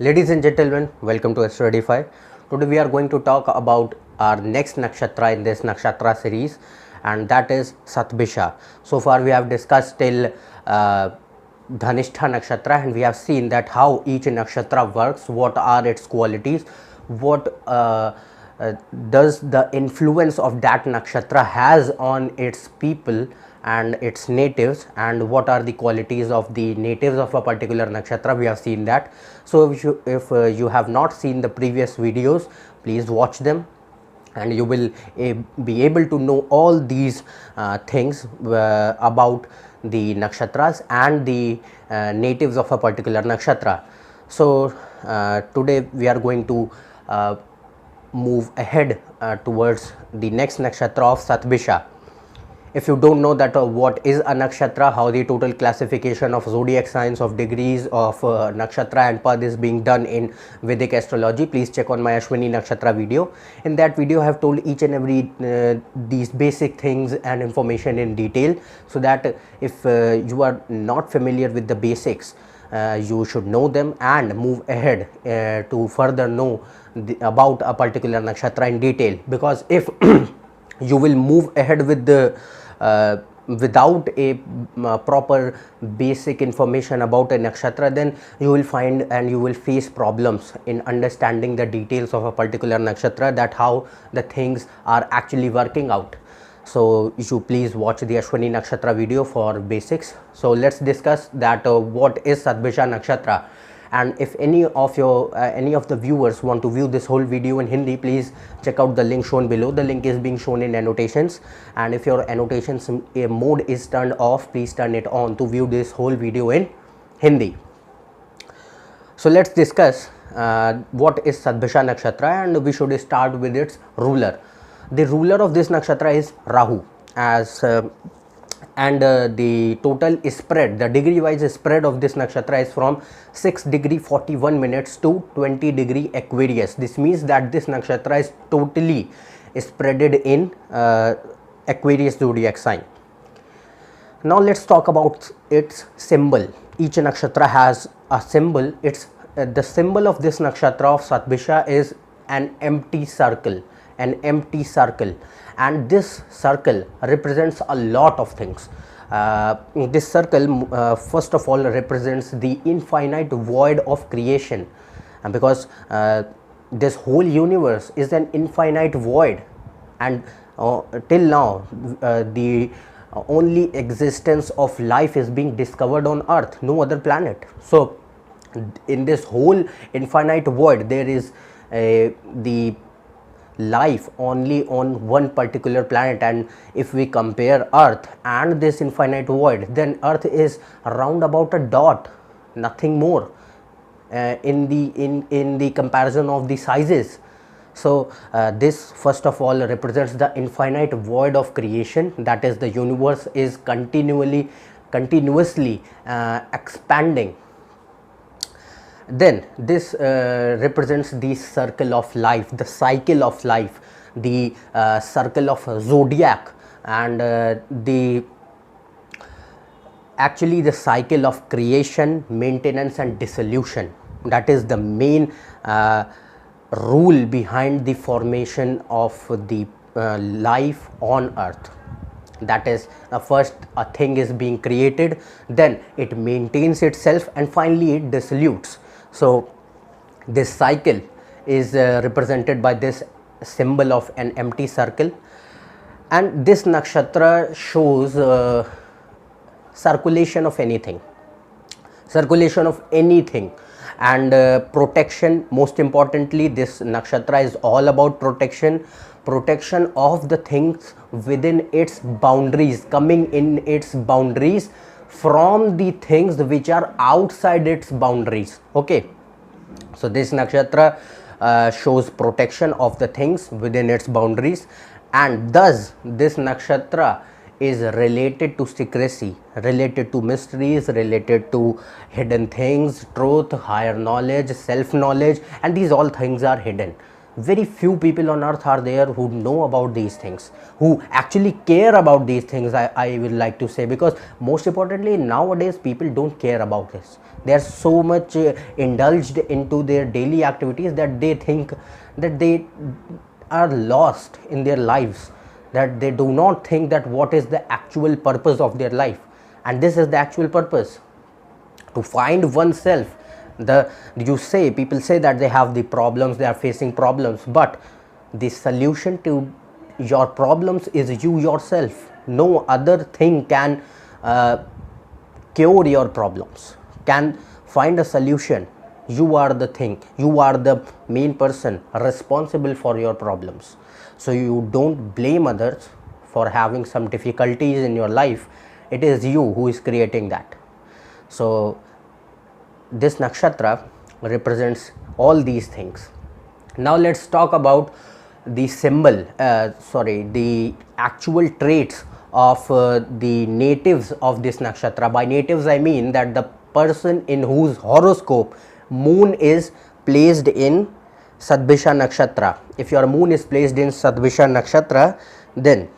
Ladies and gentlemen, welcome to AstroEdify. Today we are going to talk about our next nakshatra in this nakshatra series, and that is Satbisha. So far we have discussed till Dhanistha nakshatra, and we have seen that how each nakshatra works, what are its qualities, what does the influence of that nakshatra has on its people and its natives, and what are the qualities of the natives of a particular nakshatra. We have seen that. So if you have not seen the previous videos, please watch them and you will be able to know all these things about the nakshatras and the natives of a particular nakshatra. So today we are going to move ahead towards the next nakshatra of Satbisha. If you don't know that what is a nakshatra, how the total classification of zodiac signs, of degrees of nakshatra and pad is being done in Vedic astrology, please check on my Ashwini Nakshatra video. In that video I have told each and every these basic things and information in detail, so that if you are not familiar with the basics, you should know them and move ahead to further know about a particular nakshatra in detail. Because if you will move ahead with the without a proper basic information about a nakshatra, then you will find and you will face problems in understanding the details of a particular nakshatra, that how the things are actually working out. So you should please watch the Ashwini Nakshatra video for basics. So let's discuss that what is Satbisha Nakshatra. And if any of the viewers want to view this whole video in Hindi, please check out the link shown below. The link is being shown in annotations, and if your annotations mode is turned off, please turn it on to view this whole video in Hindi. So let's discuss what is Satbisha Nakshatra, and we should start with its ruler. The ruler of this nakshatra is Rahu, and the total spread, the degree wise spread of this nakshatra is from 6 degree 41 minutes to 20 degree Aquarius. This means that this nakshatra is totally spreaded in Aquarius zodiac sign. Now let's talk about its symbol. Each nakshatra has a symbol. It's the symbol of this nakshatra of Satbisha is an empty circle, and this circle represents a lot of things. This circle first of all represents the infinite void of creation, and because this whole universe is an infinite void, and till now the only existence of life is being discovered on earth, no other planet. So in this whole infinite void there is the life only on one particular planet, and if we compare earth and this infinite void, then earth is around about a dot, nothing more in the comparison of the sizes. So this first of all represents the infinite void of creation, that is the universe is continuously expanding. Then this represents the circle of life, the cycle of life, the circle of zodiac, and the cycle of creation, maintenance and dissolution. That is the main rule behind the formation of the life on earth. That is, first a thing is being created, then it maintains itself, and finally it dissolutes. So this cycle is represented by this symbol of an empty circle, and this nakshatra shows circulation of anything, and protection. Most importantly, this nakshatra is all about protection of the things within its boundaries, coming in its boundaries from the things which are outside its boundaries. Okay, so this nakshatra shows protection of the things within its boundaries, and thus this nakshatra is related to secrecy, related to mysteries, related to hidden things, truth, higher knowledge, self knowledge, and these all things are hidden. Very few people on earth are there who know about these things, who actually care about these things, I will like to say, because most importantly nowadays people don't care about this. They are so much indulged into their daily activities that they think that they are lost in their lives, that they do not think that what is the actual purpose of their life. And this is the actual purpose, to find oneself. People say that they have the problems, they are facing problems, but the solution to your problems is you yourself. No other thing can cure your problems, can find a solution. You are the thing, you are the main person responsible for your problems. So you don't blame others for having some difficulties in your life. It is you who is creating that. So this nakshatra represents all these things. Now let's talk about the the actual traits of the natives of this nakshatra. By natives I mean that the person in whose horoscope moon is placed in Satbisha Nakshatra. If your moon is placed in Satbisha Nakshatra, then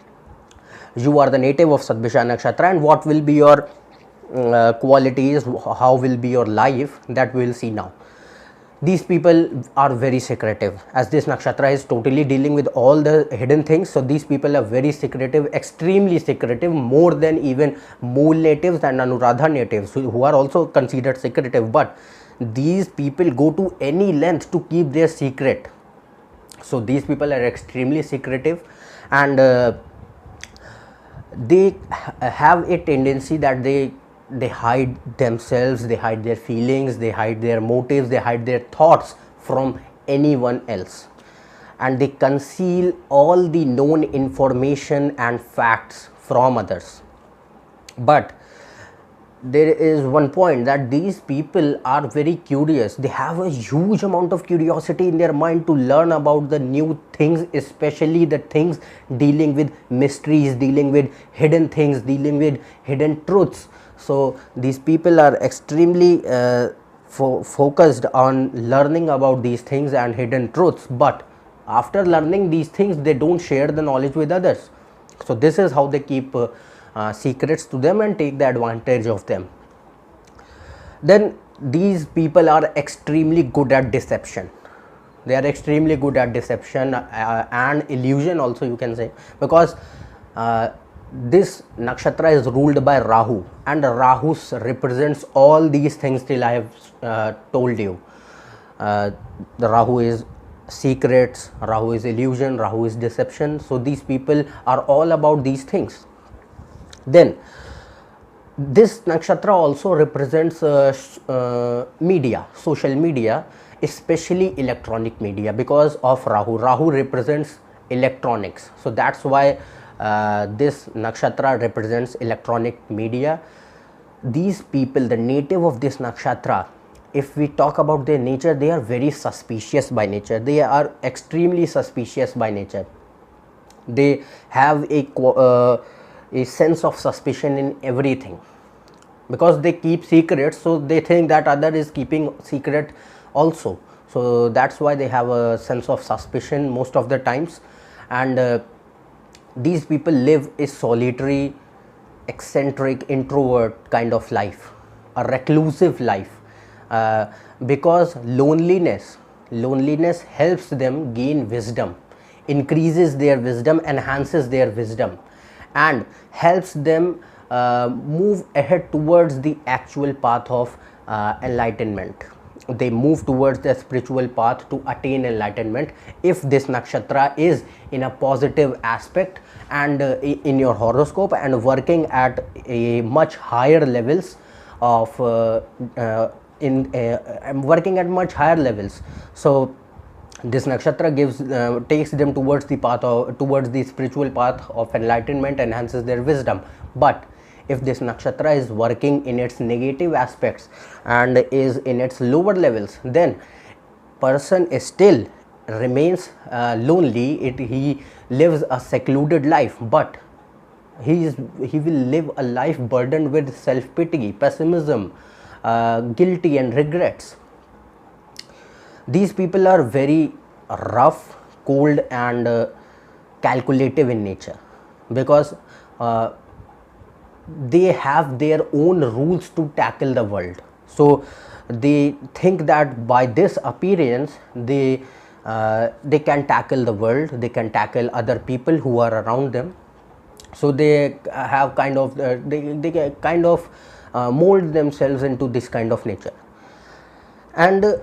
you are the native of Satbisha Nakshatra, and what will be your qualities, how will be your life, that we will see now. These people are very secretive, as this nakshatra is totally dealing with all the hidden things. So these people are very secretive, extremely secretive, more than even Mool natives and Anuradha natives, who are also considered secretive, but these people go to any length to keep their secret. So these people are extremely secretive, and they have a tendency that they hide themselves, they hide their feelings, they hide their motives, they hide their thoughts from anyone else, and they conceal all the known information and facts from others. But there is one point, that these people are very curious. They have a huge amount of curiosity in their mind to learn about the new things, especially the things dealing with mysteries, dealing with hidden things, dealing with hidden truths. So these people are extremely focused on learning about these things and hidden truths, but after learning these things they don't share the knowledge with others. So this is how they keep secrets to them and take the advantage of them. Then these people are extremely good at deception. They are extremely good at deception and illusion also, you can say, because this nakshatra is ruled by Rahu, and Rahu represents all these things till I have told you. The Rahu is secrets, Rahu is illusion, Rahu is deception. So these people are all about these things. Then this nakshatra also represents media, social media, especially electronic media, because of Rahu. Rahu represents electronics, so that's why this nakshatra represents electronic media. These people, the native of this nakshatra, if we talk about their nature, they are very suspicious by nature. They are extremely suspicious by nature. They have a sense of suspicion in everything, because they keep secrets, so they think that other is keeping secret also. So that's why they have a sense of suspicion most of the times. And these people live a solitary, eccentric, introvert kind of life, a reclusive life, because loneliness helps them gain wisdom, increases their wisdom, enhances their wisdom, and helps them move ahead towards the actual path of enlightenment. They move towards the spiritual path to attain enlightenment if this nakshatra is in a positive aspect and in your horoscope and working at a much higher levels of working at much higher levels. So this nakshatra takes them towards the spiritual path of enlightenment, enhances their wisdom. But if this nakshatra is working in its negative aspects and is in its lower levels, then person still remains lonely. He lives a secluded life, but he will live a life burdened with self-pity, pessimism, guilty and regrets. These people are very rough, cold and calculative in nature, because they have their own rules to tackle the world. So they think that by this appearance they can tackle the world, they can tackle other people who are around them. So they have kind of they kind of mold themselves into this kind of nature. And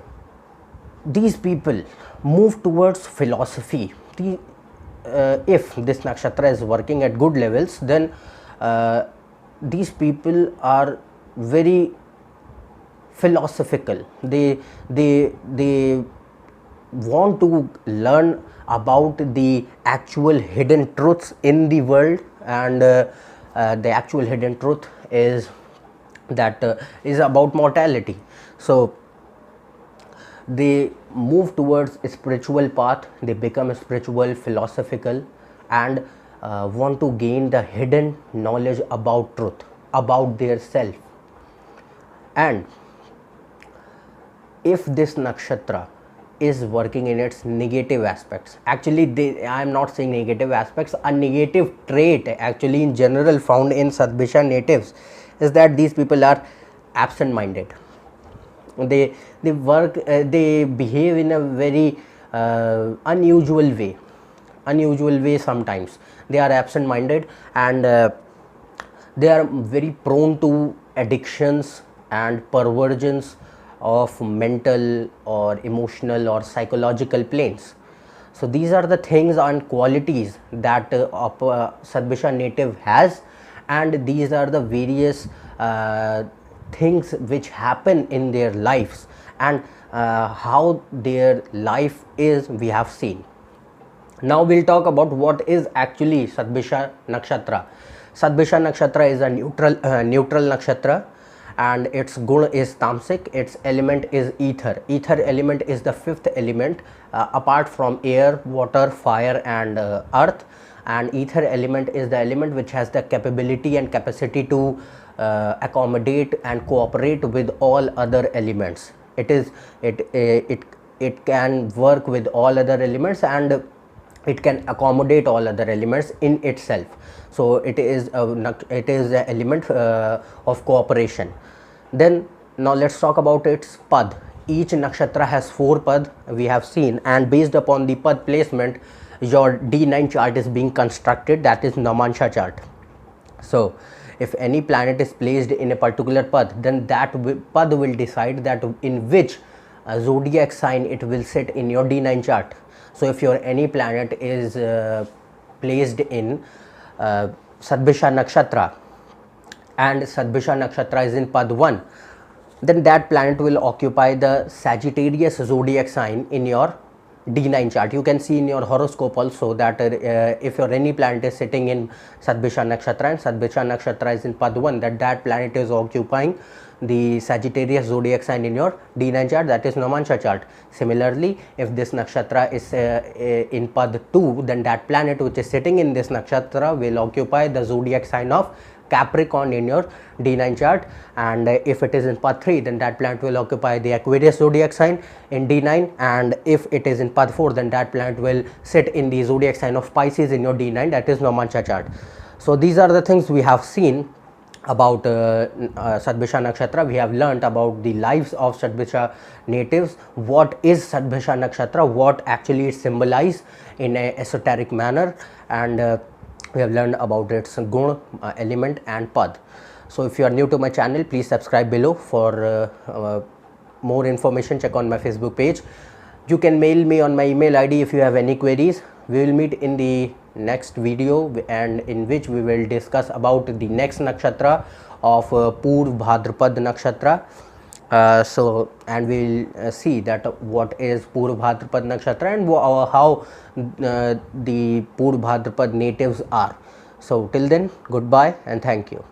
these people move towards philosophy. If this nakshatra is working at good levels, then these people are very philosophical. They want to learn about the actual hidden truths in the world, and the actual hidden truth is that is about mortality. So they move towards a spiritual path, they become spiritual, philosophical, and want to gain the hidden knowledge about truth, about their self. And if this nakshatra is working in its negative aspects, actually I am not saying negative aspects, a negative trait actually in general found in Satbisha natives is that these people are absent minded. They behave in a very unusual way. Sometimes they are absent minded, and they are very prone to addictions and perversions of mental or emotional or psychological planes. So these are the things and qualities that Satbisha native has, and these are the various things which happen in their lives, and how their life is, we have seen. Now we'll talk about what is actually Satbisha Nakshatra. Satbisha Nakshatra is a neutral nakshatra, and its gun is tamasic, its element is ether. Ether element is the fifth element apart from air, water, fire and earth, and ether element is the element which has the capability and capacity to accommodate and cooperate with all other elements. It can work with all other elements, and it can accommodate all other elements in itself. So it is an element of cooperation. Then now let's talk about its pad. Each nakshatra has 4 pad, we have seen, and based upon the pad placement your D9 chart is being constructed, that is Namansha chart. So if any planet is placed in a particular pad, then that pad will decide that in which zodiac sign it will sit in your D9 chart. So if your any planet is placed in Satbisha Nakshatra, and Satbisha Nakshatra is in pad 1, then that planet will occupy the Sagittarius zodiac sign in your D9 chart. You can see in your horoscope also that if your any planet is sitting in Satbisha Nakshatra and Satbisha Nakshatra is in pad 1, that planet is occupying the Sagittarius zodiac sign in your D9 chart, that is Namansha chart. Similarly, if this nakshatra is in pad 2, then that planet which is sitting in this nakshatra will occupy the zodiac sign of Capricorn in your D9 chart, and if it is in pad 3, then that planet will occupy the Aquarius zodiac sign in D9, and if it is in pad 4, then that planet will sit in the zodiac sign of Pisces in your D9, that is Namansha chart. So these are the things we have seen about Satbisha Nakshatra. We have learnt about the lives of Satbisha natives, what is Satbisha Nakshatra, what actually it symbolizes in a esoteric manner, and we have learned about its gun, element and pad. So if you are new to my channel, please subscribe below. For more information, check on my Facebook page. You can mail me on my email ID if you have any queries. We will meet in the next video, and in which we will discuss about the next nakshatra of Purv Bhadrapad nakshatra. And we'll see that what is Purv Bhadrapad nakshatra and how the Purv Bhadrapad natives are. So till then, goodbye and thank you.